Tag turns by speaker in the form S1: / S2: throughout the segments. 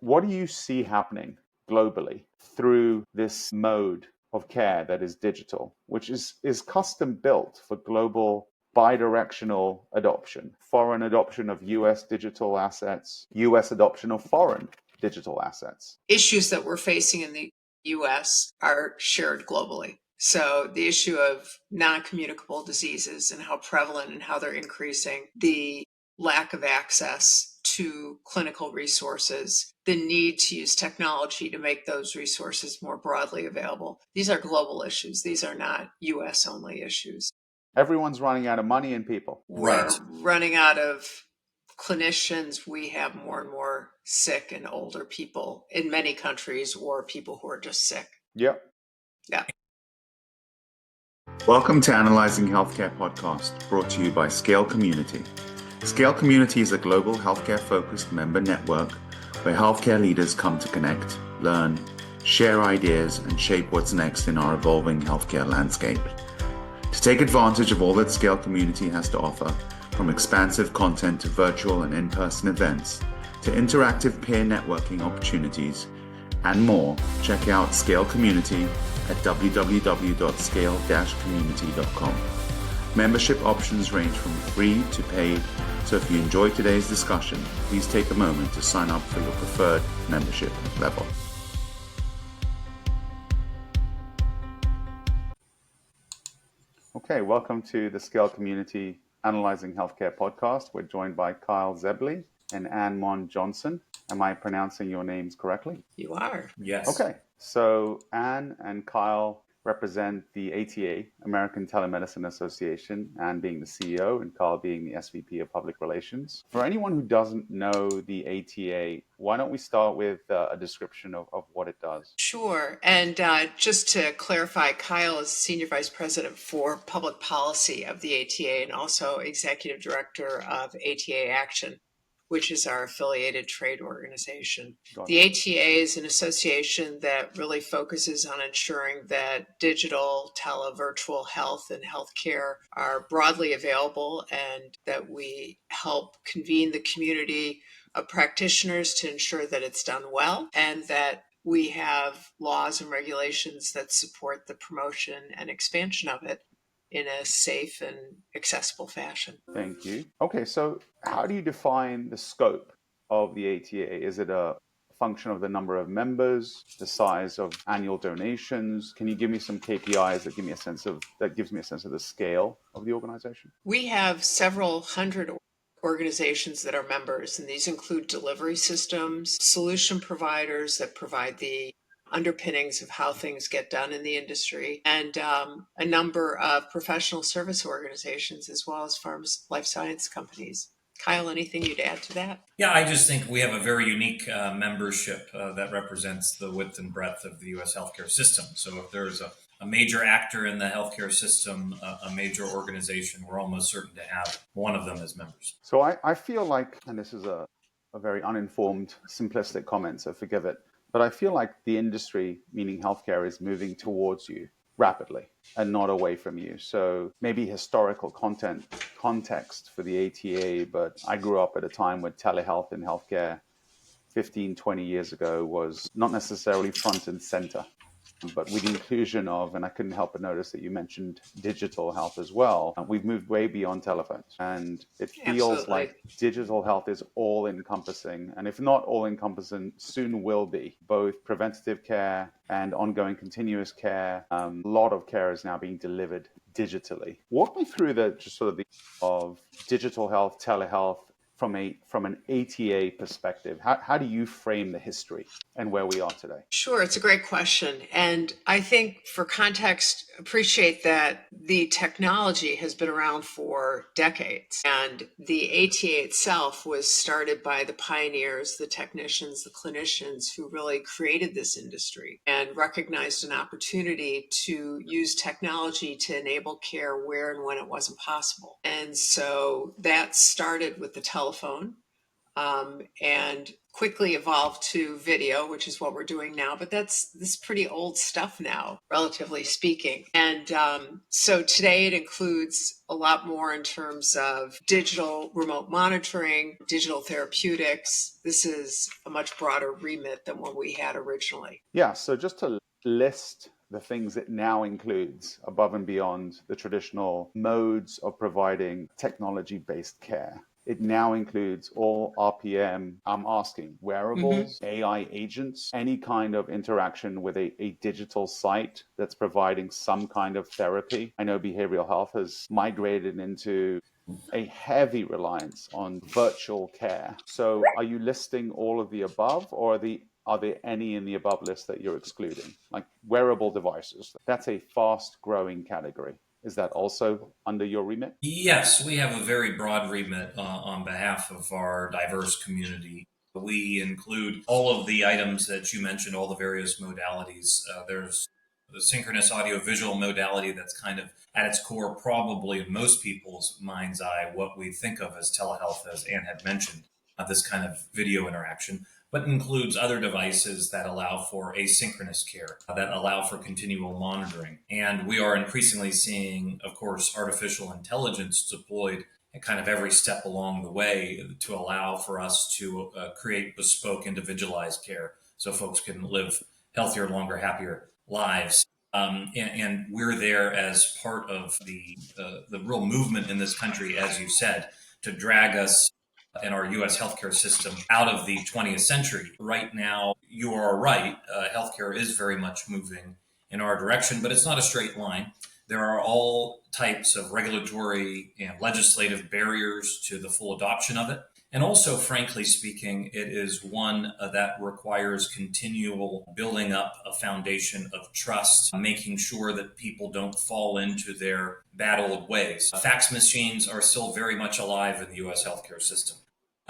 S1: what do you see happening globally through this mode of care that is digital, which is custom built for global bidirectional adoption, foreign adoption of US digital assets, US adoption of foreign digital assets?
S2: Issues that we're facing in the US are shared globally. So the issue of non-communicable diseases and how prevalent and how they're increasing, the lack of access to clinical resources, the need to use technology to make those resources more broadly available. These are global issues. These are not US only issues.
S1: Everyone's running out of money and people.
S2: We're running out of clinicians. We have more and more sick and older people in many countries, or people who are just sick.
S1: Yep.
S2: Yeah.
S3: Welcome to Analyzing Healthcare podcast, brought to you by Scale Community. Scale Community is a global healthcare-focused member network where healthcare leaders come to connect, learn, share ideas, and shape what's next in our evolving healthcare landscape. To take advantage of all that Scale Community has to offer, from expansive content to virtual and in-person events, to interactive peer networking opportunities, and more, check out Scale Community at www.scale-community.com. Membership options range from free to paid, so if you enjoyed today's discussion, please take a moment to sign up for your preferred membership level.
S1: Okay, welcome to the Scale Community Analyzing Healthcare podcast. We're joined by Kyle Zebley and Ann Mond Johnson. Am I pronouncing your names correctly?
S2: You are.
S4: Yes.
S1: Okay, so Ann and Kyle represent the ATA, American Telemedicine Association, Ann being the CEO and Kyle being the SVP of Public Relations. For anyone who doesn't know the ATA, why don't we start with a description of what it does?
S2: Sure. And just to clarify, Kyle is Senior Vice President for Public Policy of the ATA and also Executive Director of ATA Action, which is our affiliated trade organization. The ATA is an association that really focuses on ensuring that digital, virtual health and healthcare are broadly available, and that we help convene the community of practitioners to ensure that it's done well, and that we have laws and regulations that support the promotion and expansion of it in a safe and accessible fashion.
S1: Thank you. Okay, so how do you define the scope of the ATA? Is it a function of the number of members, the size of annual donations? Can you give me some KPIs that gives me a sense of the scale of the organization?
S2: We have several hundred organizations that are members, and these include delivery systems, solution providers that provide the underpinnings of how things get done in the industry, and a number of professional service organizations, as well as life science companies. Kyle, anything you'd add to that?
S4: Yeah, I just think we have a very unique membership that represents the width and breadth of the U.S. healthcare system. So if there's a major actor in the healthcare system, a major organization, we're almost certain to have one of them as members.
S1: So I feel like, and this is a very uninformed, simplistic comment, so forgive it, but I feel like the industry, meaning healthcare, is moving towards you rapidly and not away from you. So maybe historical context for the ATA, but I grew up at a time when telehealth in healthcare 15, 20 years ago was not necessarily front and center. But with the inclusion of, and I couldn't help but notice that you mentioned digital health as well, we've moved way beyond telephones. And it feels like digital health is all encompassing. And if not all encompassing, soon will be. Both preventative care and ongoing continuous care. A lot of care is now being delivered digitally. Walk me through of digital health, telehealth, from an ATA perspective. How do you frame the history and where we are today?
S2: Sure, it's a great question. And I think for context, appreciate that the technology has been around for decades. And the ATA itself was started by the pioneers, the technicians, the clinicians who really created this industry and recognized an opportunity to use technology to enable care where and when it wasn't possible. And so that started with the telephone. and quickly evolved to video, which is what we're doing now. But this is pretty old stuff now, relatively speaking. And so today it includes a lot more in terms of digital remote monitoring, digital therapeutics. This is a much broader remit than what we had originally.
S1: Yeah, so just to list the things it now includes above and beyond the traditional modes of providing technology-based care. It now includes all RPM, I'm asking, wearables, AI agents, any kind of interaction with a digital site that's providing some kind of therapy. I know behavioral health has migrated into a heavy reliance on virtual care. So are you listing all of the above, or are there any in the above list that you're excluding? Like wearable devices, that's a fast growing category. Is that also under your remit?
S4: Yes, we have a very broad remit on behalf of our diverse community. We include all of the items that you mentioned, all the various modalities. There's the synchronous audio-visual modality that's kind of at its core, probably in most people's mind's eye, what we think of as telehealth, as Ann had mentioned, this kind of video interaction, but includes other devices that allow for asynchronous care, that allow for continual monitoring. And we are increasingly seeing, of course, artificial intelligence deployed at kind of every step along the way to allow for us to create bespoke, individualized care so folks can live healthier, longer, happier lives. And we're there as part of the real movement in this country, as you said, to drag us in our U.S. healthcare system out of the 20th century. Right now, you are right, healthcare is very much moving in our direction, but it's not a straight line. There are all types of regulatory and legislative barriers to the full adoption of it. And also, frankly speaking, it is one that requires continual building up a foundation of trust, making sure that people don't fall into their bad old ways. Fax machines are still very much alive in the U.S. healthcare system.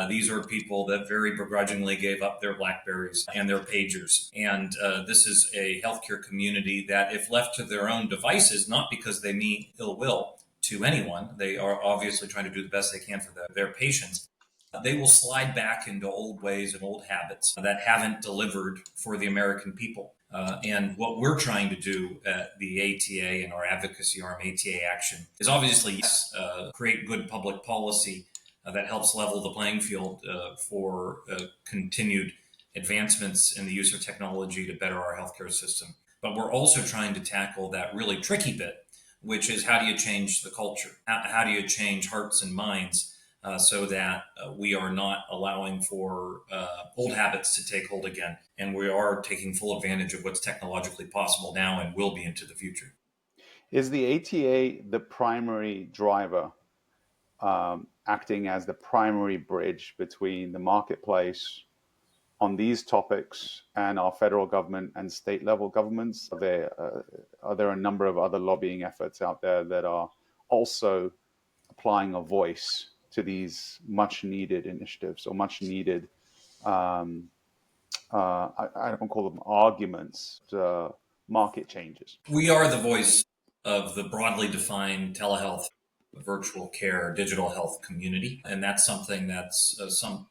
S4: These are people that very begrudgingly gave up their Blackberries and their pagers. And this is a healthcare community that, if left to their own devices, not because they mean ill will to anyone, they are obviously trying to do the best they can for their patients, they will slide back into old ways and old habits that haven't delivered for the American people. And what we're trying to do at the ATA and our advocacy arm, ATA Action, is obviously create good public policy that helps level the playing field for continued advancements in the use of technology to better our healthcare system. But we're also trying to tackle that really tricky bit, which is how do you change the culture? How do you change hearts and minds so that we are not allowing for old habits to take hold again, and we are taking full advantage of what's technologically possible now and will be into the future.
S1: Is the ATA the primary driver, acting as the primary bridge between the marketplace on these topics and our federal government and state level governments? Are there a number of other lobbying efforts out there that are also applying a voice to these much needed initiatives or much needed, I don't call them arguments, market changes?
S4: We are the voice of the broadly defined telehealth, virtual care, digital health community, and that's something that's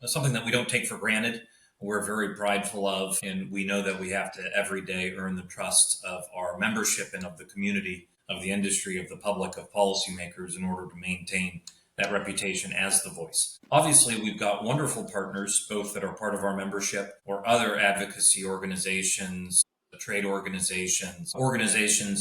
S4: something that we don't take for granted. We're very prideful of, and we know that we have to every day earn the trust of our membership and of the community, of the industry, of the public, of policymakers in order to maintain that reputation as the voice. Obviously, we've got wonderful partners, both that are part of our membership or other advocacy organizations, trade organizations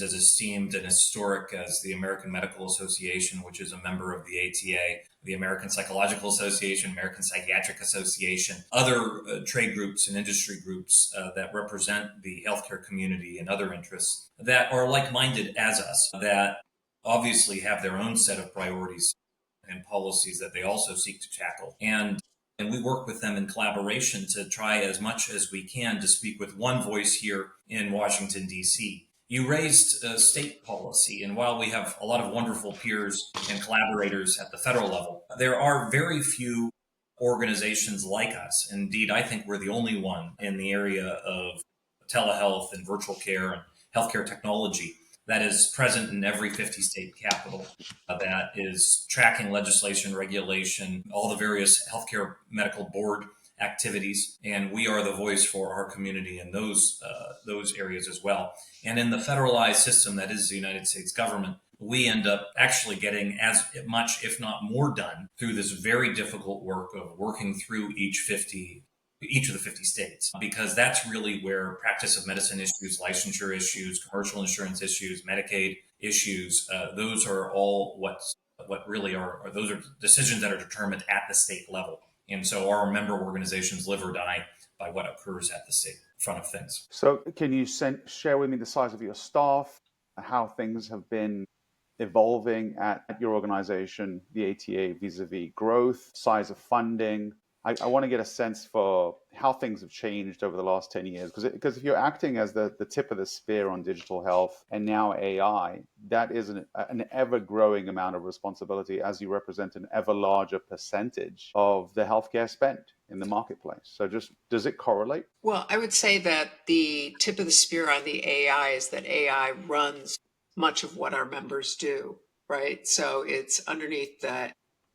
S4: as esteemed and historic as the American Medical Association, which is a member of the ATA, the American Psychological Association, American Psychiatric Association, other trade groups and industry groups that represent the healthcare community and other interests that are like-minded as us, that obviously have their own set of priorities and policies that they also seek to tackle. And we work with them in collaboration to try as much as we can to speak with one voice here in Washington, D.C. You raised state policy, and while we have a lot of wonderful peers and collaborators at the federal level, there are very few organizations like us. Indeed, I think we're the only one in the area of telehealth and virtual care and healthcare technology that is present in every 50 state capital, that is tracking legislation, regulation, all the various healthcare medical board activities. And we are the voice for our community in those areas as well. And in the federalized system that is the United States government, we end up actually getting as much, if not more, done through this very difficult work of working through each of the 50 states, because that's really where practice of medicine issues, licensure issues, commercial insurance issues, Medicaid issues, those are all what really are those are decisions that are determined at the state level. And so our member organizations live or die by what occurs at the state front of things.
S1: So can you share with me the size of your staff, how things have been evolving at your organization, the ATA, vis-a-vis growth, size of funding? I want to get a sense for how things have changed over the last 10 years. Because if you're acting as the tip of the spear on digital health and now AI, that is an ever-growing amount of responsibility as you represent an ever larger percentage of the healthcare spend in the marketplace. So just, does it correlate?
S2: Well, I would say that the tip of the spear on the AI is that AI runs much of what our members do, right? So it's underneath the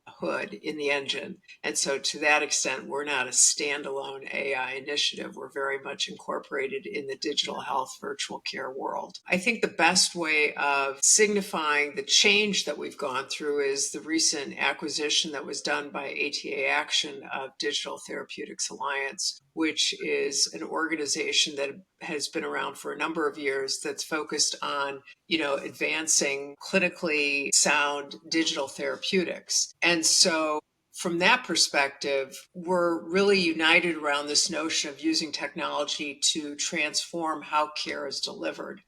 S2: hood in the engine. And so to that extent, we're not a standalone AI initiative. We're very much incorporated in the digital health virtual care world. I think the best way of signifying the change that we've gone through is the recent acquisition that was done by ATA Action of Digital Therapeutics Alliance, which is an organization that has been around for a number of years that's focused on, advancing clinically sound digital therapeutics. And so from that perspective, we're really united around this notion of using technology to transform how care is delivered.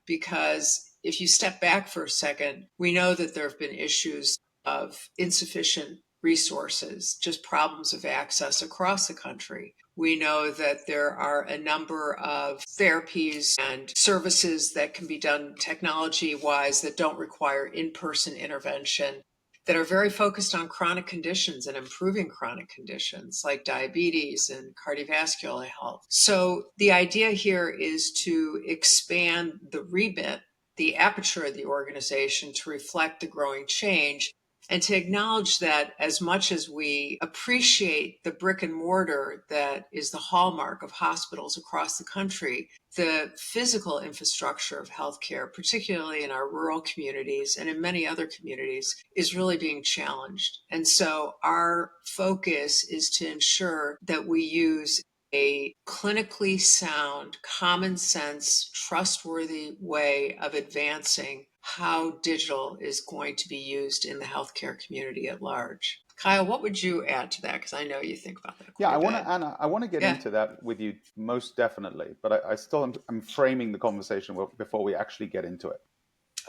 S2: Because if you step back for a second, we know that there have been issues of insufficient resources, just problems of access across the country. We know that there are a number of therapies and services that can be done technology-wise that don't require in-person intervention, that are very focused on chronic conditions and improving chronic conditions like diabetes and cardiovascular health. So the idea here is to expand the remit, the aperture of the organization to reflect the growing change, and to acknowledge that as much as we appreciate the brick and mortar that is the hallmark of hospitals across the country, the physical infrastructure of healthcare, particularly in our rural communities and in many other communities, is really being challenged. And so our focus is to ensure that we use a clinically sound, common sense, trustworthy way of advancing how digital is going to be used in the healthcare community at large. Kyle, what would you add to that? Because I know you think about that.
S1: Yeah, Anna, I want to get into that with you most definitely, but I still am framing the conversation before we actually get into it.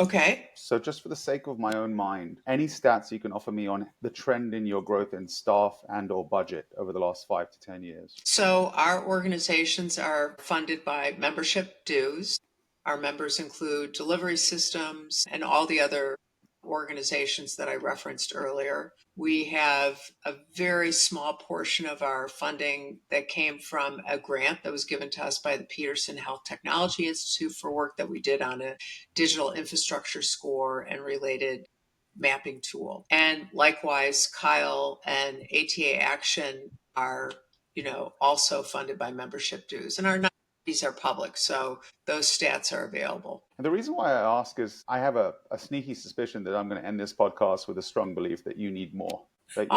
S2: Okay.
S1: So just for the sake of my own mind, any stats you can offer me on the trend in your growth in staff and or budget over the last 5 to 10 years?
S2: So our organizations are funded by membership dues. Our members include delivery systems and all the other organizations that I referenced earlier. We have a very small portion of our funding that came from a grant that was given to us by the Peterson Health Technology Institute for work that we did on a digital infrastructure score and related mapping tool. And likewise, Kyle and ATA Action are, also funded by membership dues, and these are public, so those stats are available.
S1: And the reason why I ask is I have a sneaky suspicion that I'm going to end this podcast with a strong belief that you need more. That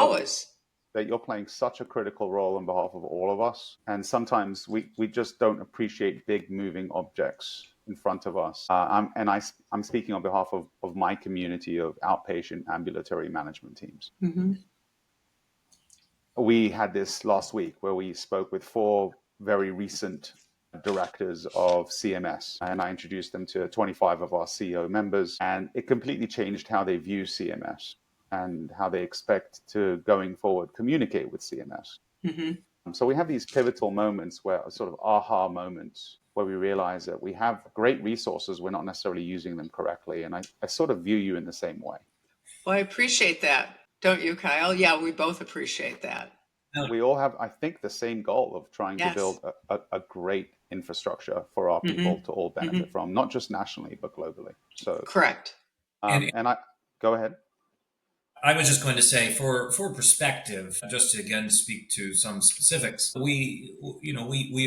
S1: you're playing such a critical role on behalf of all of us. And sometimes we just don't appreciate big moving objects in front of us. I'm speaking on behalf of my community of outpatient ambulatory management teams.
S2: Mm-hmm.
S1: We had this last week where we spoke with 4 very recent directors of CMS, and I introduced them to 25 of our CEO members, and it completely changed how they view CMS and how they expect to, going forward, communicate with CMS.
S2: Mm-hmm.
S1: So we have these pivotal moments where sort of aha moments where we realize that we have great resources, we're not necessarily using them correctly. And I sort of view you in the same way.
S2: Well, I appreciate that. Don't you, Kyle? Yeah, we both appreciate that.
S1: we all have, I think, the same goal of trying to
S2: Yes.
S1: build a great infrastructure for our people to all benefit from, not just nationally, but globally. So,
S2: Correct.
S4: And
S1: and I go ahead.
S4: I was just going to say, for perspective, just to again speak to some specifics, we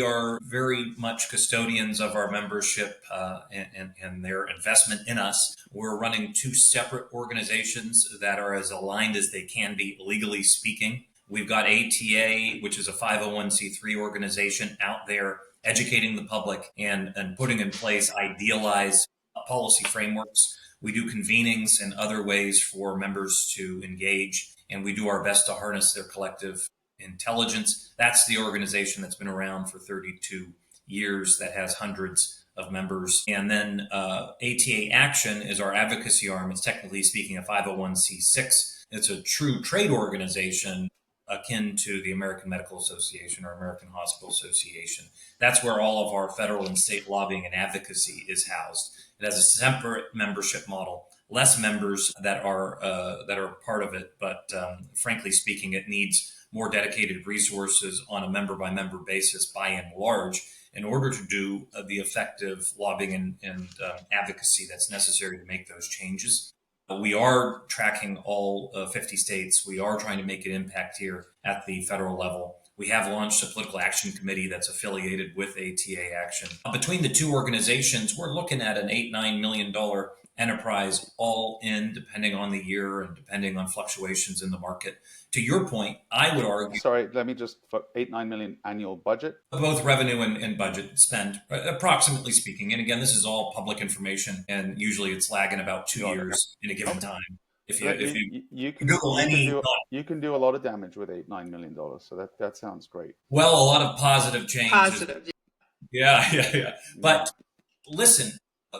S4: are very much custodians of our membership and their investment in us. We're running two separate organizations that are as aligned as they can be, legally speaking. We've got ATA, which is a 501c3 organization out there educating the public and putting in place idealized policy frameworks. We do convenings and other ways for members to engage, and we do our best to harness their collective intelligence. That's the organization that's been around for 32 years, that has hundreds of members. And then ATA Action is our advocacy arm. It's technically speaking a 501c6. It's a true trade organization akin to the American Medical Association or American Hospital Association. That's where all of our federal and state lobbying and advocacy is housed. It has a separate membership model, less members that are part of it, but frankly speaking, it needs more dedicated resources on a member by member basis by and large in order to do the effective lobbying and advocacy that's necessary to make those changes. We are tracking all 50 states. We are trying to make an impact here at the federal level. We have launched a political action committee that's affiliated with ATA Action. Between the two organizations, we're looking at an $8-9 million enterprise all in, depending on the year and depending on fluctuations in the market. To your point, I would argue...
S1: Sorry, let me just, for 8-9 million annual budget?
S4: Both revenue and budget spend, approximately speaking. And again, this is all public information, and usually it's lagging about 2 years in a given time.
S1: You can do a lot of damage with $8-9 million. So that sounds great.
S4: Well, a lot of positive change. Yeah. But listen,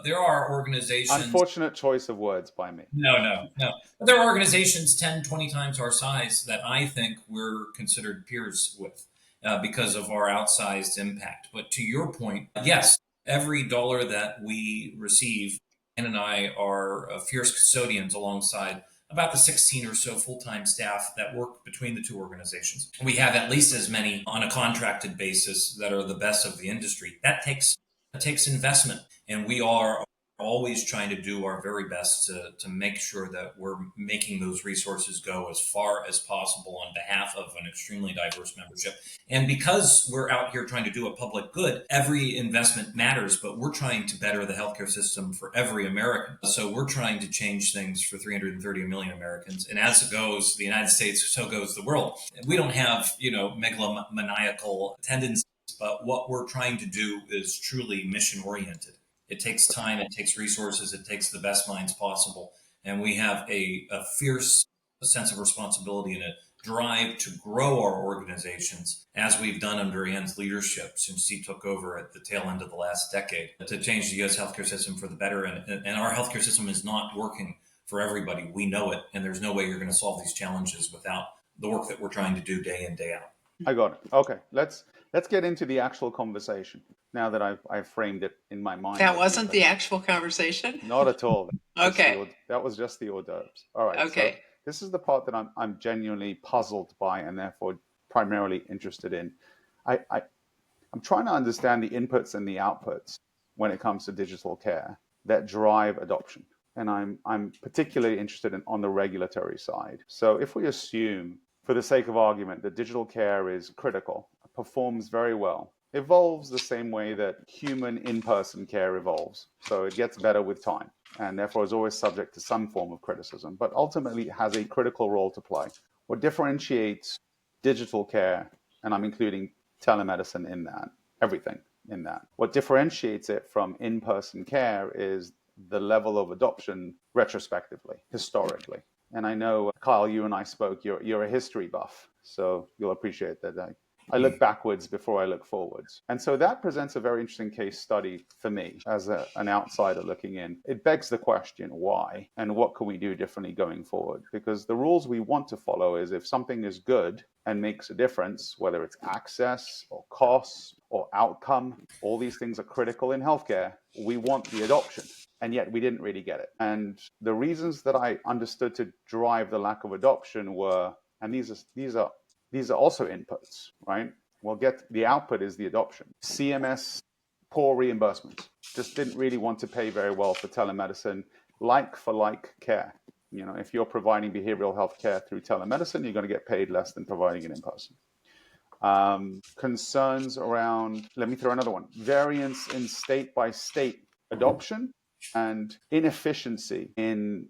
S4: there are organizations...
S1: Unfortunate choice of words by me.
S4: No. But there are organizations 10, 20 times our size that I think we're considered peers with because of our outsized impact. But to your point, yes, every dollar that we receive, Ann and I are fierce custodians alongside about the 16 or so full-time staff that work between the two organizations. We have at least as many on a contracted basis that are the best of the industry. That takes investment, and we are always trying to do our very best to make sure that we're making those resources go as far as possible on behalf of an extremely diverse membership. And because we're out here trying to do a public good, every investment matters, but we're trying to better the healthcare system for every American. So we're trying to change things for 330 million Americans. And as it goes, the United States, so goes the world. We don't have, megalomaniacal tendencies, but what we're trying to do is truly mission oriented. It takes time, it takes resources, it takes the best minds possible. And we have a fierce sense of responsibility and a drive to grow our organizations, as we've done under Ann's leadership since he took over at the tail end of the last decade, to change the U.S. healthcare system for the better. And our healthcare system is not working for everybody. We know it. And there's no way you're going to solve these challenges without the work that we're trying to do day in, day out.
S1: I got it. Okay, let's get into the actual conversation now that I've framed it in my mind.
S2: That wasn't the actual conversation?
S1: Not at all.
S2: Okay.
S1: That was just the hors d'oeuvres. All right.
S2: Okay.
S1: So this is the part that I'm genuinely puzzled by and therefore primarily interested in. I'm trying to understand the inputs and the outputs when it comes to digital care that drive adoption. And I'm particularly interested in on the regulatory side. So if we assume, for the sake of argument, that digital care is critical, performs very well, evolves the same way that human in-person care evolves. So it gets better with time and therefore is always subject to some form of criticism, but ultimately has a critical role to play. What differentiates digital care, and I'm including telemedicine in that, everything in that, what differentiates it from in-person care is the level of adoption retrospectively, historically. And I know, Kyle, you and I spoke, you're a history buff, so you'll appreciate that I look backwards before I look forwards. And so that presents a very interesting case study for me as an outsider looking in. It begs the question, why? And what can we do differently going forward? Because the rules we want to follow is if something is good and makes a difference, whether it's access or costs or outcome, all these things are critical in healthcare. We want the adoption. And yet we didn't really get it. And the reasons that I understood to drive the lack of adoption were, and these are these are also inputs, right? We'll get the output is the adoption. CMS, poor reimbursement, just didn't really want to pay very well for telemedicine, like for like care. You know, if you're providing behavioral health care through telemedicine, you're going to get paid less than providing it in person. Concerns around, let me throw another one, variance in state by state adoption and inefficiency in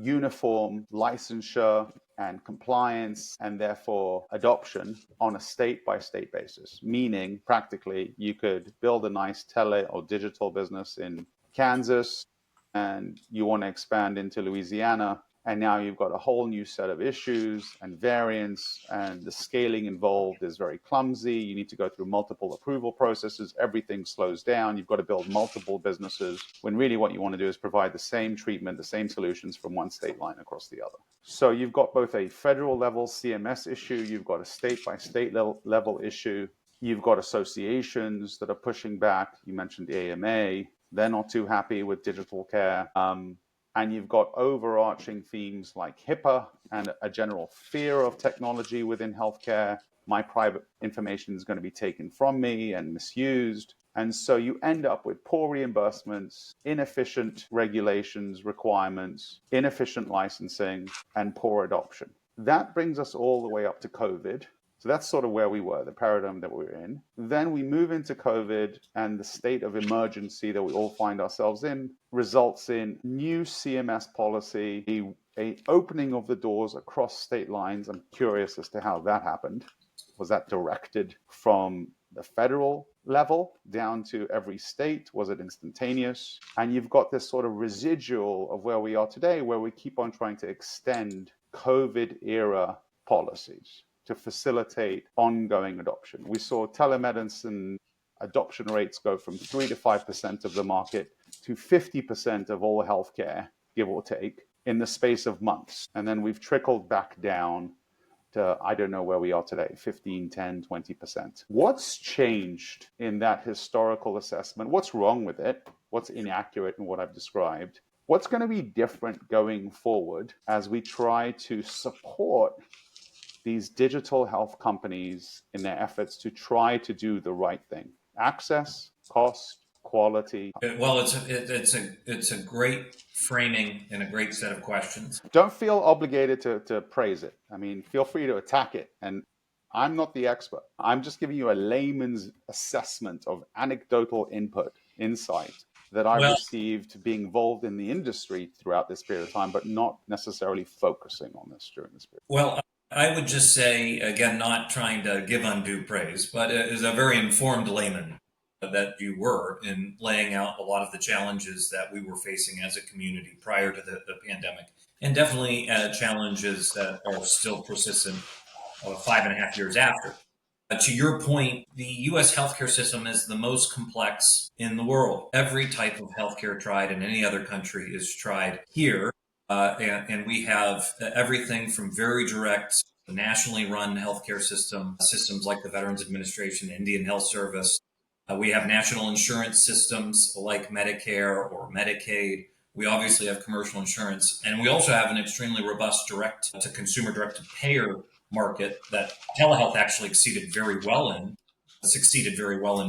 S1: uniform licensure and compliance, and therefore adoption on a state by state basis. Meaning, practically, you could build a nice tele or digital business in Kansas and you want to expand into Louisiana. And now you've got a whole new set of issues and variants, and the scaling involved is very clumsy. You need to go through multiple approval processes. Everything slows down. You've got to build multiple businesses when really what you want to do is provide the same treatment, the same solutions from one state line across the other. So you've got both a federal level CMS issue, you've got a state by state level issue, you've got associations that are pushing back. You mentioned the AMA. They're not too happy with digital care. And you've got overarching themes like HIPAA and a general fear of technology within healthcare. My private information is going to be taken from me and misused. And so you end up with poor reimbursements, inefficient regulations, requirements, inefficient licensing, and poor adoption. That brings us all the way up to COVID. So that's sort of where we were, the paradigm that we're in. Then we move into COVID, and the state of emergency that we all find ourselves in results in new CMS policy, a opening of the doors across state lines. I'm curious as to how that happened. Was that directed from the federal level down to every state? Was it instantaneous? And you've got this sort of residual of where we are today, where we keep on trying to extend COVID era policies to facilitate ongoing adoption. We saw telemedicine adoption rates go from 3 to 5% of the market to 50% of all healthcare, give or take, in the space of months. And then we've trickled back down to, I don't know where we are today, 15, 10, 20%. What's changed in that historical assessment? What's wrong with it? What's inaccurate in what I've described? What's going to be different going forward as we try to support these digital health companies in their efforts to try to do the right thing? Access, cost, quality.
S4: Well, it's a great framing and a great set of questions.
S1: Don't feel obligated to praise it. I mean, feel free to attack it. And I'm not the expert. I'm just giving you a layman's assessment of anecdotal insight that I received being involved in the industry throughout this period of time, but not necessarily focusing on this during this period.
S4: Well, I would just say, again, not trying to give undue praise, but as a very informed layman that you were in laying out a lot of the challenges that we were facing as a community prior to the pandemic, and definitely challenges that are still persistent 5.5 years after. To your point, the U.S. healthcare system is the most complex in the world. Every type of healthcare tried in any other country is tried here. And we have everything from very direct, nationally run healthcare systems like the Veterans Administration, Indian Health Service. We have national insurance systems like Medicare or Medicaid. We obviously have commercial insurance. And we also have an extremely robust direct-to-consumer, direct-to-payer market that telehealth actually succeeded very well in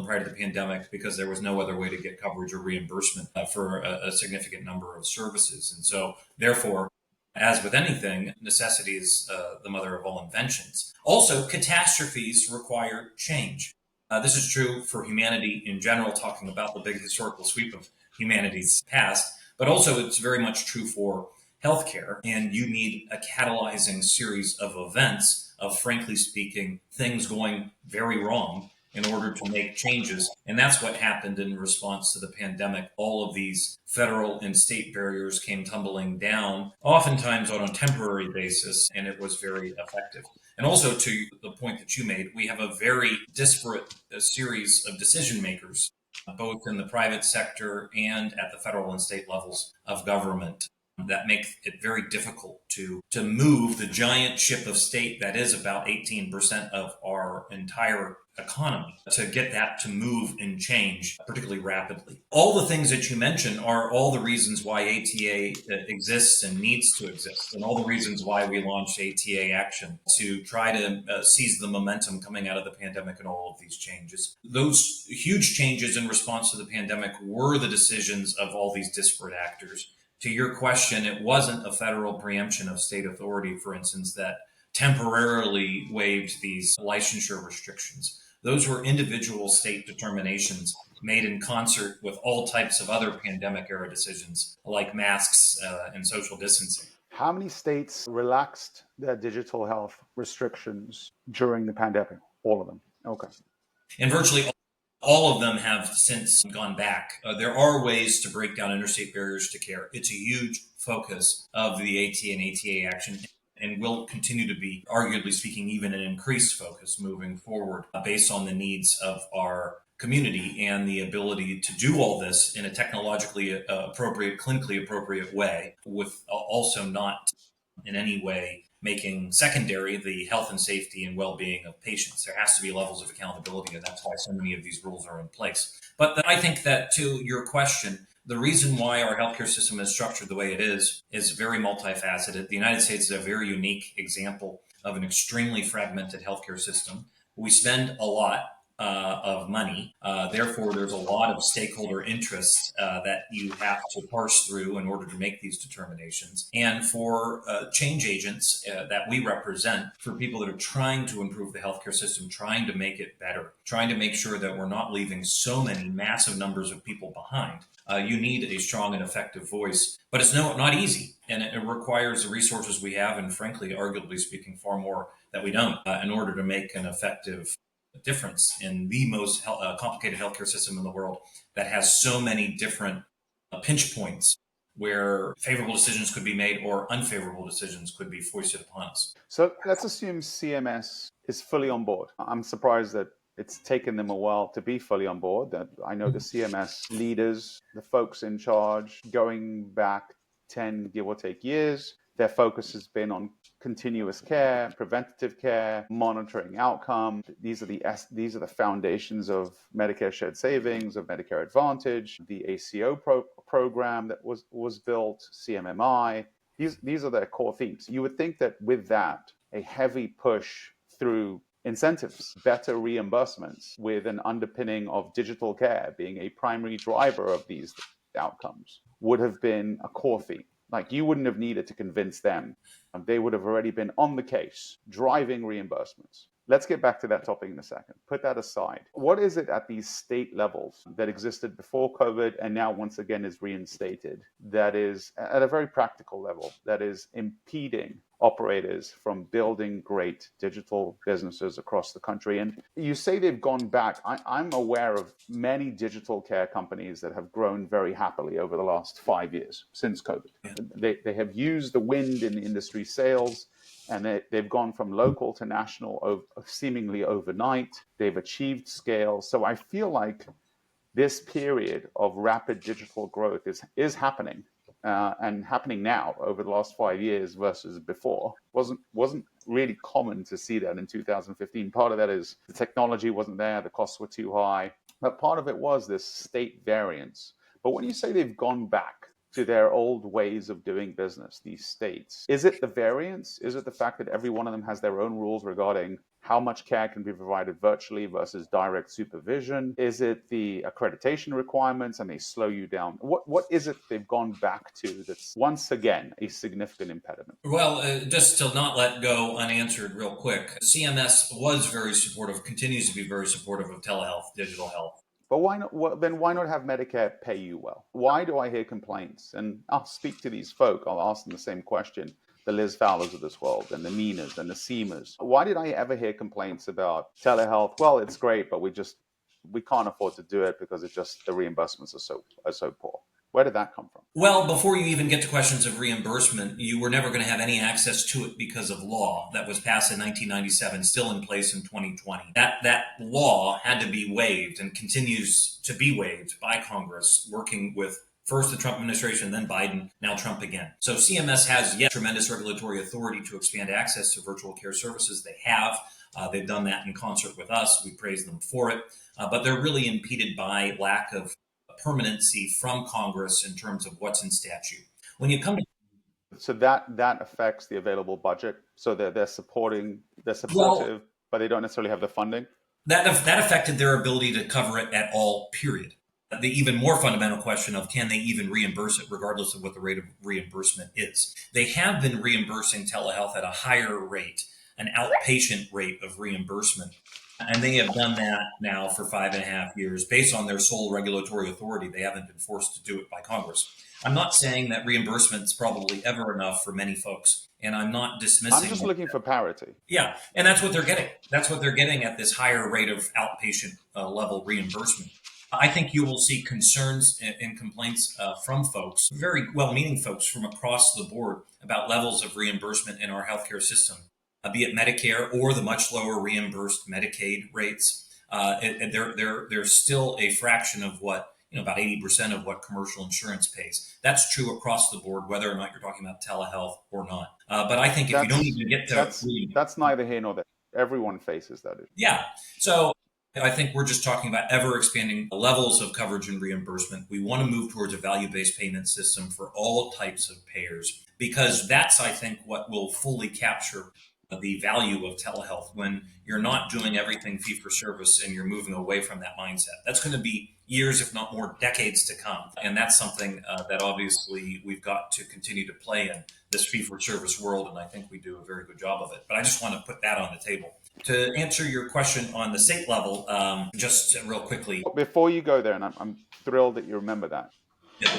S4: prior to the pandemic because there was no other way to get coverage or reimbursement for a significant number of services. And so, therefore, as with anything, necessity is the mother of all inventions. Also, catastrophes require change. This is true for humanity in general, talking about the big historical sweep of humanity's past, but also it's very much true for healthcare, and you need a catalyzing series of events of, frankly speaking, things going very wrong in order to make changes. And that's what happened in response to the pandemic. All of these federal and state barriers came tumbling down, oftentimes on a temporary basis, and it was very effective. And also, to the point that you made, we have a very disparate series of decision makers, both in the private sector and at the federal and state levels of government. that make it very difficult to move the giant ship of state that is about 18% of our entire economy, to get that to move and change particularly rapidly. All the things that you mentioned are all the reasons why ATA exists and needs to exist, and all the reasons why we launched ATA Action, to try to seize the momentum coming out of the pandemic and all of these changes. Those huge changes in response to the pandemic were the decisions of all these disparate actors. To your question, it wasn't a federal preemption of state authority, for instance, that temporarily waived these licensure restrictions. Those were individual state determinations made in concert with all types of other pandemic era decisions like masks and social distancing.
S1: How many states relaxed their digital health restrictions during the pandemic? All of them. Okay.
S4: And virtually all of them have since gone back. There are ways to break down interstate barriers to care. It's a huge focus of the ATA and ATA Action, and will continue to be, arguably speaking, even an increased focus moving forward based on the needs of our community and the ability to do all this in a technologically appropriate, clinically appropriate way, with also not in any way making secondary the health and safety and well-being of patients. There has to be levels of accountability, and that's why so many of these rules are in place. But I think that, to your question, the reason why our healthcare system is structured the way it is very multifaceted. The United States is a very unique example of an extremely fragmented healthcare system. We spend a lot of money. Therefore, there's a lot of stakeholder interests that you have to parse through in order to make these determinations. And for change agents that we represent, for people that are trying to improve the healthcare system, trying to make it better, trying to make sure that we're not leaving so many massive numbers of people behind, you need a strong and effective voice. But it's not easy, and it requires the resources we have, and frankly, arguably speaking, far more that we don't, in order to make an effective difference in the most complicated healthcare system in the world that has so many different pinch points where favorable decisions could be made or unfavorable decisions could be foisted upon us.
S1: So let's assume CMS is fully on board. I'm surprised that it's taken them a while to be fully on board. That I know the CMS leaders, the folks in charge, going back 10, give or take years, their focus has been on continuous care, preventative care, monitoring outcome. These are the foundations of Medicare Shared Savings, of Medicare Advantage, the ACO program that was built, CMMI. These are their core themes. You would think that with that, a heavy push through incentives, better reimbursements, with an underpinning of digital care being a primary driver of these outcomes, would have been a core theme. Like, you wouldn't have needed to convince them. They would have already been on the case, driving reimbursements. Let's get back to that topic in a second. Put that aside. What is it at these state levels that existed before COVID and now once again is reinstated, that is at a very practical level, that is impeding operators from building great digital businesses across the country? And you say they've gone back. I'm aware of many digital care companies that have grown very happily over the last 5 years since COVID. Yeah. They have used the wind in the industry sails, and they've gone from local to national seemingly overnight. They've achieved scale. So I feel like this period of rapid digital growth is happening. And happening now over the last 5 years versus before. Wasn't really common to see that in 2015. Part of that is the technology wasn't there, the costs were too high, but part of it was this state variance. But when you say they've gone back to their old ways of doing business, these states, is it the variance? Is it the fact that every one of them has their own rules regarding how much care can be provided virtually versus direct supervision? Is it the accreditation requirements and they slow you down? What is it they've gone back to that's once again a significant impediment?
S4: Well, just to not let go unanswered real quick, CMS was very supportive, continues to be very supportive of telehealth, digital health.
S1: But why not? Well, then why not have Medicare pay you well? Why do I hear complaints? And I'll speak to these folk. I'll ask them the same question. The Liz Fowlers of this world, and the Minas and the Seamers. Why did I ever hear complaints about telehealth? Well, it's great, but we can't afford to do it because the reimbursements are so poor. Where did that come from?
S4: Well, before you even get to questions of reimbursement, you were never going to have any access to it because of law that was passed in 1997, still in place in 2020. That law had to be waived and continues to be waived by Congress, working with First the Trump administration, then Biden, now Trump again. So CMS has yet tremendous regulatory authority to expand access to virtual care services. They have. They've done that in concert with us. We praise them for it. But they're really impeded by lack of permanency from Congress in terms of what's in statute. When you come to
S1: So that affects the available budget. So they're supportive, but they don't necessarily have the funding.
S4: that affected their ability to cover it at all, period. The even more fundamental question of can they even reimburse it regardless of what the rate of reimbursement is. They have been reimbursing telehealth at a higher rate, an outpatient rate of reimbursement. And they have done that now for 5.5 years based on their sole regulatory authority. They haven't been forced to do it by Congress. I'm not saying that reimbursement is probably ever enough for many folks, and I'm not dismissing.
S1: I'm just looking for parity.
S4: Yeah, and that's what they're getting. That's what they're getting at this higher rate of outpatient level reimbursement. I think you will see concerns and complaints from folks, very well-meaning folks from across the board about levels of reimbursement in our healthcare system, be it Medicare or the much lower reimbursed Medicaid rates. They're still a fraction of what, about 80% of what commercial insurance pays. That's true across the board, whether or not you're talking about telehealth or not. But I think if you don't even get to...
S1: That's neither here nor there. Everyone faces that issue.
S4: Yeah. So I think we're just talking about ever expanding levels of coverage and reimbursement. We want to move towards a value-based payment system for all types of payers, because that's, I think, what will fully capture the value of telehealth when you're not doing everything fee for service and you're moving away from that mindset. That's going to be years, if not more decades to come. And that's something that obviously we've got to continue to play in this fee for service world. And I think we do a very good job of it. But I just want to put that on the table. To answer your question on the state level, just real quickly.
S1: Before you go there, and I'm thrilled that you remember that.
S4: Yeah.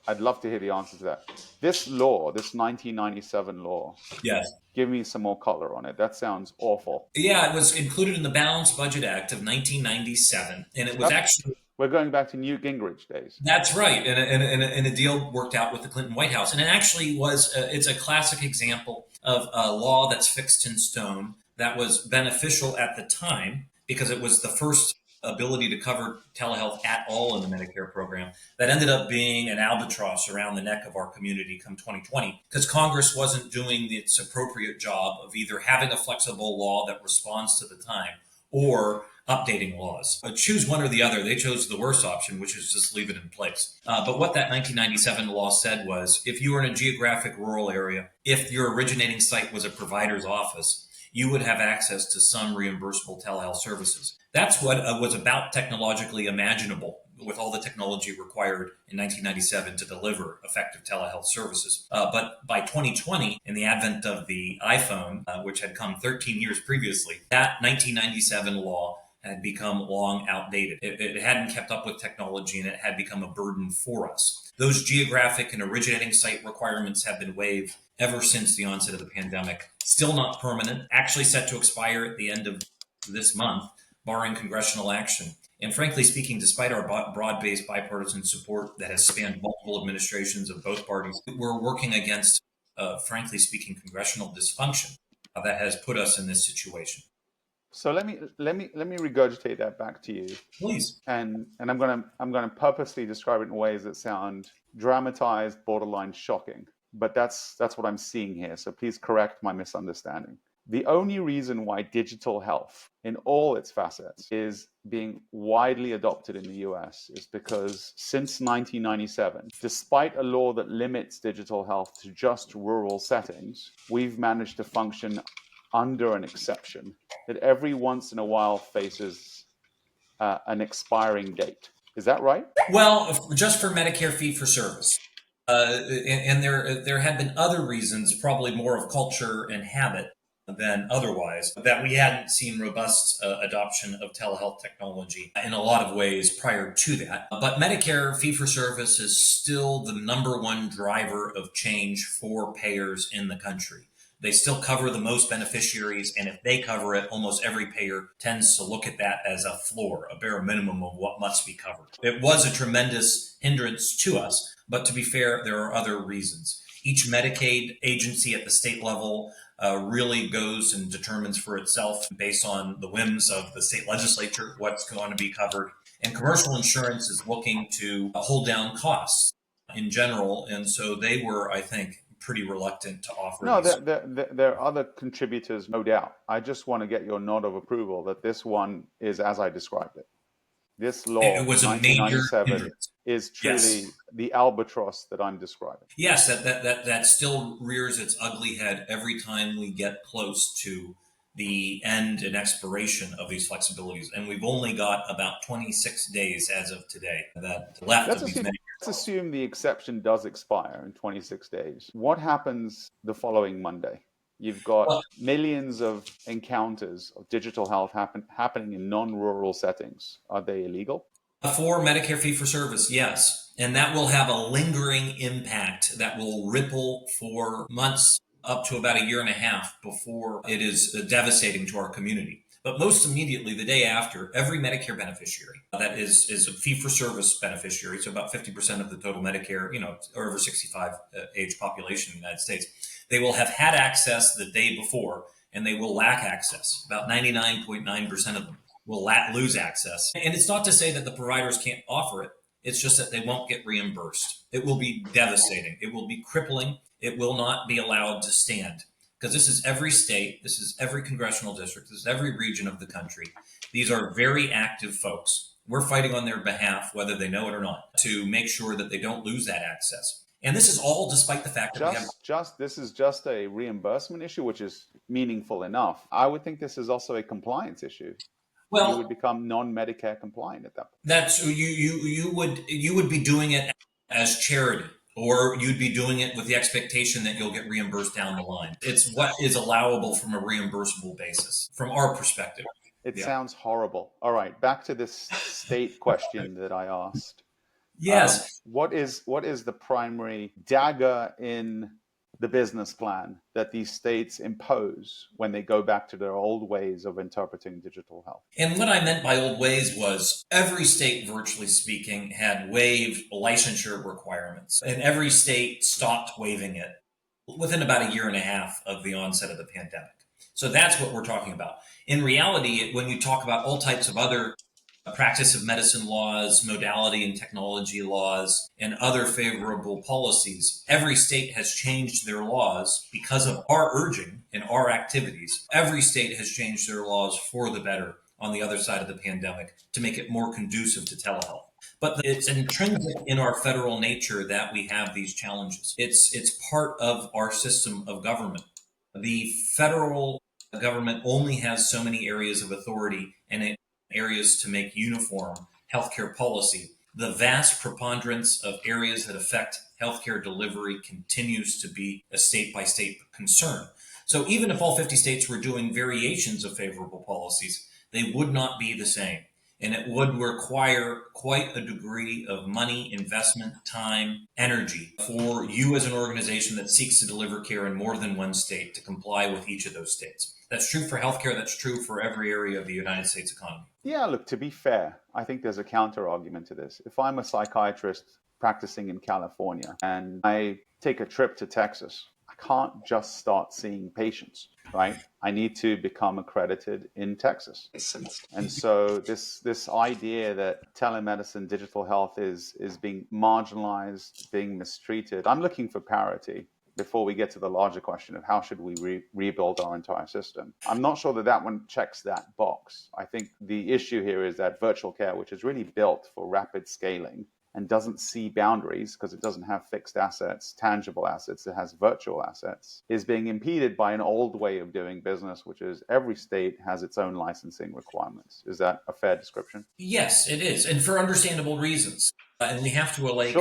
S1: I'd love to hear the answer to that. This law, this 1997 law.
S4: Yes.
S1: Give me some more color on it. That sounds awful.
S4: Yeah, it was included in the Balanced Budget Act of 1997. And it was actually...
S1: We're going back to Newt Gingrich days.
S4: That's right. And a deal worked out with the Clinton White House. And it actually was, it's a classic example of a law that's fixed in stone that was beneficial at the time because it was the first ability to cover telehealth at all in the Medicare program that ended up being an albatross around the neck of our community come 2020 because Congress wasn't doing its appropriate job of either having a flexible law that responds to the time or updating laws. But choose one or the other. They chose the worst option, which is just leave it in place. But what that 1997 law said was if you were in a geographic rural area, if your originating site was a provider's office, you would have access to some reimbursable telehealth services. That's what was about technologically imaginable with all the technology required in 1997 to deliver effective telehealth services. But by 2020, in the advent of the iPhone, which had come 13 years previously, that 1997 law had become long outdated. It hadn't kept up with technology and it had become a burden for us. Those geographic and originating site requirements have been waived ever since the onset of the pandemic. Still not permanent, actually set to expire at the end of this month, barring congressional action. And frankly speaking, despite our broad-based bipartisan support that has spanned multiple administrations of both parties, we're working against, frankly speaking, congressional dysfunction that has put us in this situation.
S1: So let me regurgitate that back to you,
S4: please.
S1: And I'm gonna purposely describe it in ways that sound dramatized, borderline shocking. But that's what I'm seeing here. So please correct my misunderstanding. The only reason why digital health in all its facets is being widely adopted in the US is because since 1997, despite a law that limits digital health to just rural settings, we've managed to function under an exception that every once in a while faces an expiring date. Is that right?
S4: Well, just for Medicare fee for service. And there had been other reasons, probably more of culture and habit than otherwise, that we hadn't seen robust adoption of telehealth technology in a lot of ways prior to that. But Medicare fee-for-service is still the number one driver of change for payers in the country. They still cover the most beneficiaries, and if they cover it, almost every payer tends to look at that as a floor, a bare minimum of what must be covered. It was a tremendous hindrance to us, but to be fair, there are other reasons. Each Medicaid agency at the state level really goes and determines for itself based on the whims of the state legislature what's going to be covered. And commercial insurance is looking to hold down costs. in general. And so they were, I think, pretty reluctant to offer
S1: No,
S4: these.
S1: there are other contributors, no doubt. I just want to get your nod of approval that this one is as I described it. This law,
S4: It was a major
S1: 1997,
S4: hindrance.
S1: is
S4: Yes.
S1: truly the albatross that I'm describing.
S4: Yes, that still rears its ugly head every time we get close to the end and expiration of these flexibilities. And we've only got about 26 days as of today that left
S1: Let's
S4: of these
S1: assume,
S4: many.
S1: let's assume the exception does expire in 26 days. What happens the following Monday? You've got
S4: Well,
S1: millions of encounters of digital health happening in non-rural settings. Are they illegal?
S4: for Medicare fee for service, yes. And that will have a lingering impact that will ripple for months up to about a year and a half before it is devastating to our community. But most immediately, the day after, every Medicare beneficiary that is a fee for service beneficiary, so about 50% of the total Medicare, or over 65 age population in the United States, they will have had access the day before, and they will lack access. About 99.9% of them will lose access. And it's not to say that the providers can't offer it. It's just that they won't get reimbursed. It will be devastating. It will be crippling. It will not be allowed to stand. Because this is every state, this is every congressional district, this is every region of the country. These are very active folks. We're fighting on their behalf, whether they know it or not, to make sure that they don't lose that access. And this is all despite the fact that we have...
S1: This is just a reimbursement issue, which is meaningful enough. I would think this is also a compliance issue.
S4: Well,
S1: you would become non-Medicare compliant at that point.
S4: That's you would be doing it as charity, or you'd be doing it with the expectation that you'll get reimbursed down the line. It's what is allowable from a reimbursable basis, from our perspective.
S1: It sounds horrible. All right, back to this state question that I asked.
S4: Yes.
S1: What is the primary dagger in the business plan that these states impose when they go back to their old ways of interpreting digital health?
S4: And what I meant by old ways was every state, virtually speaking, had waived licensure requirements, and every state stopped waiving it within about a year and a half of the onset of the pandemic. So that's what we're talking about. In reality, when you talk about all types of other practice of medicine laws, modality and technology laws, and other favorable policies, every state has changed their laws because of our urging and our activities. Every state has changed their laws for the better on the other side of the pandemic to make it more conducive to telehealth. But it's intrinsic in our federal nature that we have these challenges. It's part of our system of government. The federal government only has so many areas of authority, and areas to make uniform healthcare policy. The vast preponderance of areas that affect healthcare delivery continues to be a state-by-state concern. So even if all 50 states were doing variations of favorable policies, they would not be the same. And it would require quite a degree of money, investment, time, energy for you as an organization that seeks to deliver care in more than one state to comply with each of those states. That's true for healthcare. That's true for every area of the United States economy.
S1: Yeah, look, to be fair, I think there's a counter argument to this. If I'm a psychiatrist practicing in California and I take a trip to Texas, I can't just start seeing patients, right? I need to become accredited in Texas. And so this idea that telemedicine, digital health is being marginalized, being mistreated. I'm looking for parity before we get to the larger question of how should we rebuild our entire system. I'm not sure that one checks that box. I think the issue here is that virtual care, which is really built for rapid scaling and doesn't see boundaries because it doesn't have fixed assets, tangible assets, it has virtual assets, is being impeded by an old way of doing business, which is every state has its own licensing requirements. Is that a fair description?
S4: Yes, it is, and for understandable reasons. And we have to allay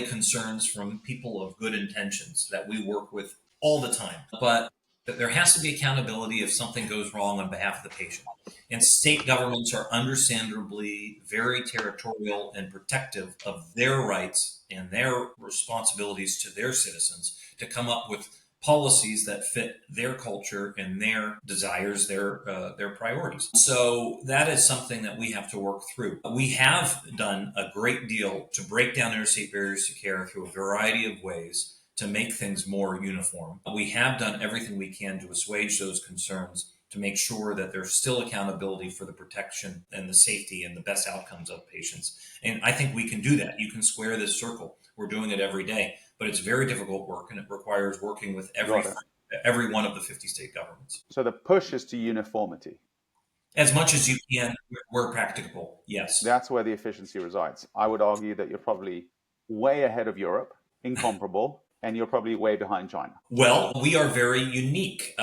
S4: concerns from people of good intentions that we work with all the time. But there has to be accountability if something goes wrong on behalf of the patient. And state governments are understandably very territorial and protective of their rights and their responsibilities to their citizens to come up with policies that fit their culture and their desires, their priorities. So that is something that we have to work through. We have done a great deal to break down interstate barriers to care through a variety of ways to make things more uniform. We have done everything we can to assuage those concerns, to make sure that there's still accountability for the protection and the safety and the best outcomes of patients. And I think we can do that. You can square this circle. We're doing it every day, but it's very difficult work, and it requires working with every one of the 50 state governments.
S1: So the push is to uniformity.
S4: As much as you can, where practicable, yes.
S1: That's where the efficiency resides. I would argue that you're probably way ahead of Europe, incomparable, and you're probably way behind China.
S4: Well, we are very unique.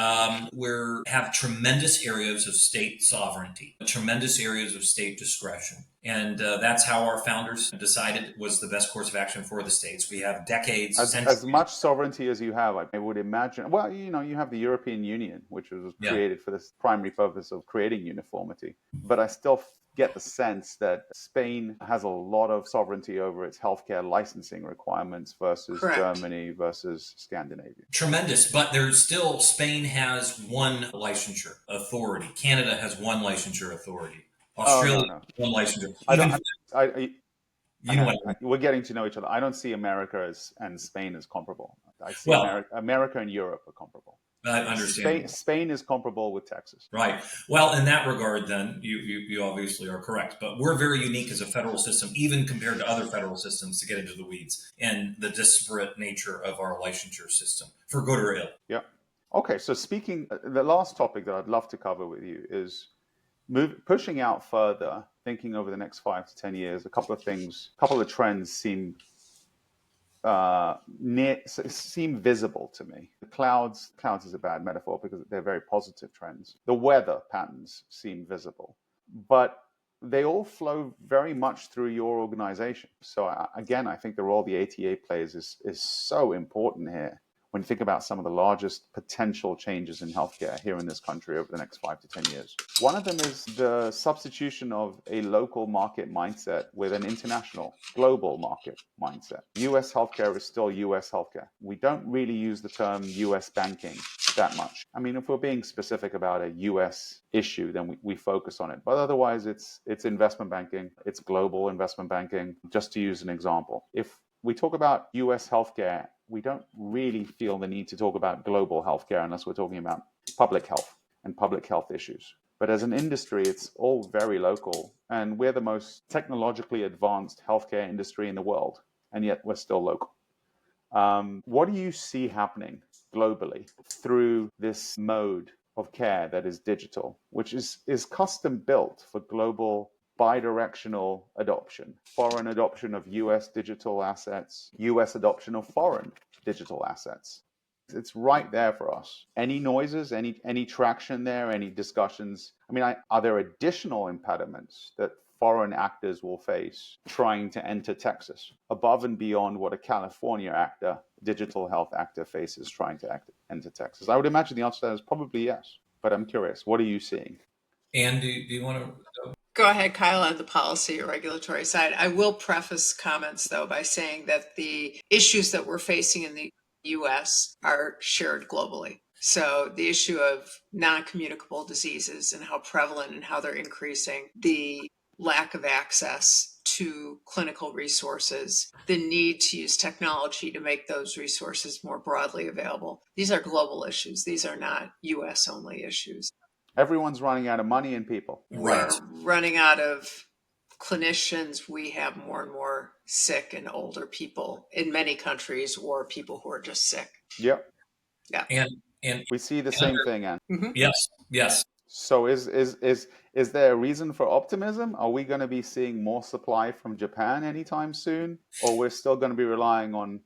S4: We have tremendous areas of state sovereignty, tremendous areas of state discretion. And that's how our founders decided was the best course of action for the states. We have decades.
S1: As much sovereignty as you have, I would imagine. Well, you have the European Union, which was created for this primary purpose of creating uniformity. But I still get the sense that Spain has a lot of sovereignty over its healthcare licensing requirements versus Germany versus Scandinavia.
S4: Tremendous, but there's still, Spain has one licensure authority. Canada has one licensure authority. Australia has one licensure.
S1: We're getting to know each other. I don't see America and Spain as comparable. I see America and Europe are comparable.
S4: I understand.
S1: Spain is comparable with Texas.
S4: Right. Well, in that regard, then, you obviously are correct. But we're very unique as a federal system, even compared to other federal systems, to get into the weeds, and the disparate nature of our licensure system, for good or ill.
S1: Yeah. Okay, so the last topic that I'd love to cover with you is pushing out further, thinking over the next 5 to 10 years. A couple of trends seem visible to me. The clouds is a bad metaphor because they're very positive trends. The weather patterns seem visible, but they all flow very much through your organization. So again, I think the role the ATA plays is so important here. When you think about some of the largest potential changes in healthcare here in this country over the next 5 to 10 years. One of them is the substitution of a local market mindset with an international, global market mindset. US healthcare is still US healthcare. We don't really use the term US banking that much. I mean, if we're being specific about a US issue, then we focus on it. But otherwise, it's investment banking, it's global investment banking, just to use an example. If we talk about US healthcare, we don't really feel the need to talk about global healthcare unless we're talking about public health and public health issues. But as an industry, it's all very local, and we're the most technologically advanced healthcare industry in the world, and yet we're still local. What do you see happening globally through this mode of care that is digital, which is custom built for global bidirectional adoption, foreign adoption of US digital assets, US adoption of foreign digital assets? It's right there for us. Any noises, any traction there, any discussions? I mean, are there additional impediments that foreign actors will face trying to enter Texas above and beyond what a California digital health actor faces trying to enter Texas? I would imagine the answer to that is probably yes, but I'm curious. What are you seeing?
S4: Ann, do you want to...
S2: Go ahead, Kyle, on the policy or regulatory side. I will preface comments, though, by saying that the issues that we're facing in the U.S. are shared globally. So the issue of non-communicable diseases and how prevalent and how they're increasing, the lack of access to clinical resources, the need to use technology to make those resources more broadly available. These are global issues. These are not U.S.-only issues.
S1: Everyone's running out of money and people.
S2: We're running out of clinicians. We have more and more sick and older people in many countries, or people who are just sick.
S1: Yep.
S2: Yeah.
S4: And
S1: we see the same thing, Ann.
S2: Mm-hmm.
S4: Yes.
S1: So is there a reason for optimism? Are we going to be seeing more supply from Japan anytime soon, or we're still going to be relying on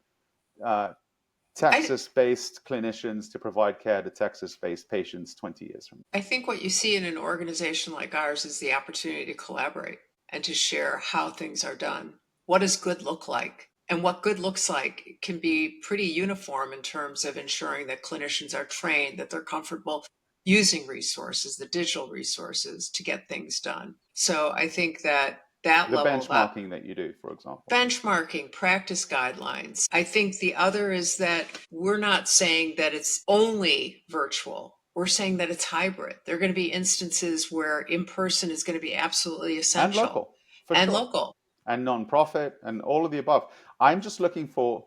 S1: Texas-based clinicians to provide care to Texas-based patients 20 years from now?
S2: I think what you see in an organization like ours is the opportunity to collaborate and to share how things are done. What does good look like? And what good looks like can be pretty uniform in terms of ensuring that clinicians are trained, that they're comfortable using resources, the digital resources, to get things done. So I think that
S1: the
S2: level
S1: benchmarking that you do, for example.
S2: Benchmarking, practice guidelines. I think the other is that we're not saying that it's only virtual. We're saying that it's hybrid. There are going to be instances where in-person is going to be absolutely essential.
S1: And local. For sure.
S2: Local.
S1: And nonprofit and all of the above. I'm just looking for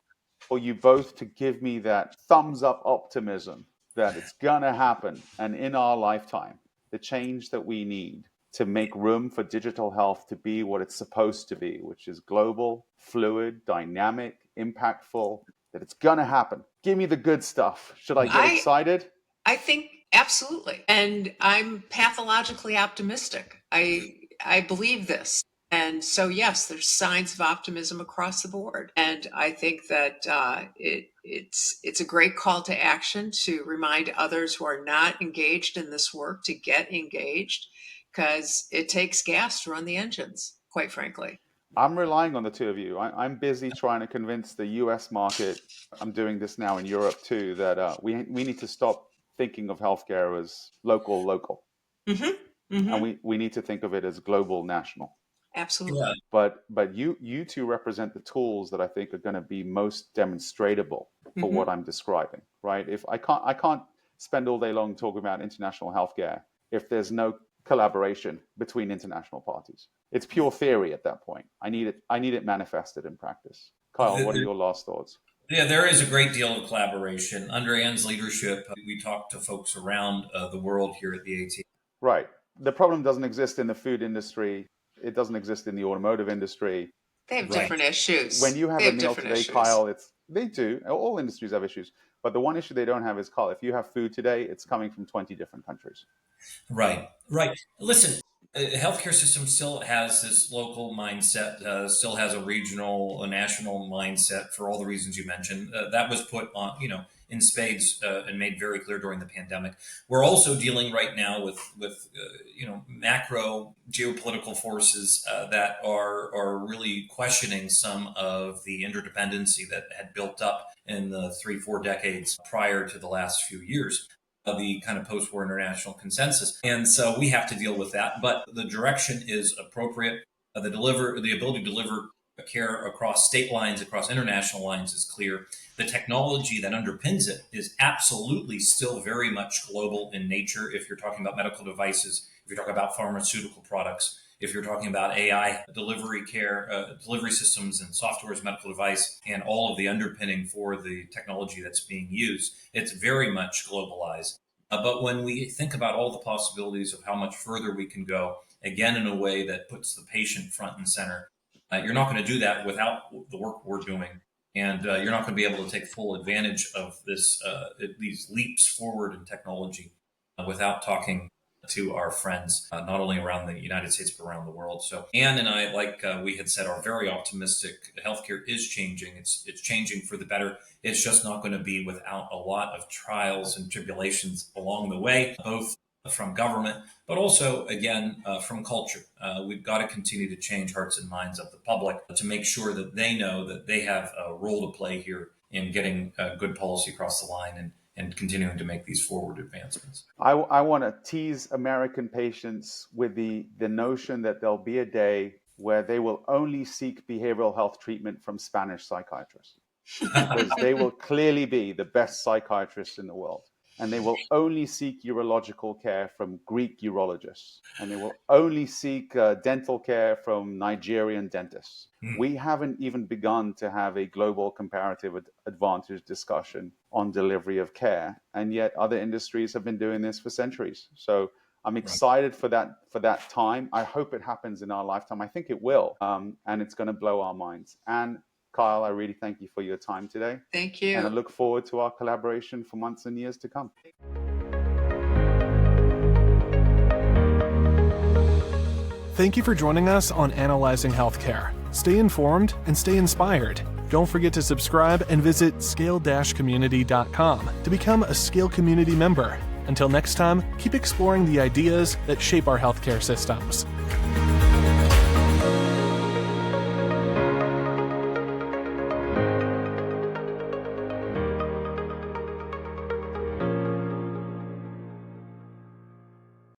S1: you both to give me that thumbs up optimism that it's going to happen. And in our lifetime, the change that we need to make room for digital health to be what it's supposed to be, which is global, fluid, dynamic, impactful, that it's going to happen. Give me the good stuff. Should I get excited?
S2: I think absolutely. And I'm pathologically optimistic. I believe this. And so, yes, there's signs of optimism across the board. And I think that it's a great call to action to remind others who are not engaged in this work to get engaged, because it takes gas to run the engines, quite frankly.
S1: I'm relying on the two of you. I'm busy trying to convince the US market. I'm doing this now in Europe too, that we need to stop thinking of healthcare as local. And we need to think of it as global, national.
S2: Absolutely.
S4: Yeah.
S1: But you two represent the tools that I think are going to be most demonstratable for what I'm describing, right? If I can't spend all day long talking about international healthcare if there's no collaboration between international parties. It's pure theory at that point. I need it manifested in practice. Kyle, what are your last thoughts?
S4: Yeah, there is a great deal of collaboration. Under Ann's leadership, we talk to folks around the world here at the ATA.
S1: Right. The problem doesn't exist in the food industry. It doesn't exist in the automotive industry.
S2: They have different issues.
S1: When you have a meal today, Kyle, they do. All industries have issues. But the one issue they don't have is, Kyle, if you have food today, it's coming from 20 different countries.
S4: Right. Listen, healthcare system still has this local mindset, still has a regional, a national mindset for all the reasons you mentioned. That was put on, in spades and made very clear during the pandemic. We're also dealing right now with macro geopolitical forces that are really questioning some of the interdependency that had built up in the 3-4 decades prior to the last few years. The kind of post-war international consensus. And so we have to deal with that. But the direction is appropriate. The ability to deliver care across state lines, across international lines is clear. The technology that underpins it is absolutely still very much global in nature. If you're talking about medical devices, if you're talking about pharmaceutical products, if you're talking about AI delivery systems and software as medical device and all of the underpinning for the technology that's being used, it's very much globalized. But when we think about all the possibilities of how much further we can go, again, in a way that puts the patient front and center, you're not going to do that without the work we're doing. And you're not going to be able to take full advantage of these leaps forward in technology without talking to our friends, not only around the United States, but around the world. So Ann and I, like we had said, are very optimistic. Healthcare is changing. It's changing for the better. It's just not going to be without a lot of trials and tribulations along the way, both from government, but also, again, from culture. We've got to continue to change hearts and minds of the public to make sure that they know that they have a role to play here in getting good policy across the line and continuing to make these forward advancements.
S1: I want to tease American patients with the notion that there'll be a day where they will only seek behavioral health treatment from Spanish psychiatrists, because they will clearly be the best psychiatrists in the world. And they will only seek urological care from Greek urologists. And they will only seek dental care from Nigerian dentists. We haven't even begun to have a global comparative advantage discussion on delivery of care. And yet other industries have been doing this for centuries. So I'm excited for that time. I hope it happens in our lifetime. I think it will. And it's going to blow our minds. And Kyle, I really thank you for your time today.
S2: Thank you.
S1: And I look forward to our collaboration for months and years to come.
S5: Thank you for joining us on Analyzing Healthcare. Stay informed and stay inspired. Don't forget to subscribe and visit scale-community.com to become a Scale Community member. Until next time, keep exploring the ideas that shape our healthcare systems.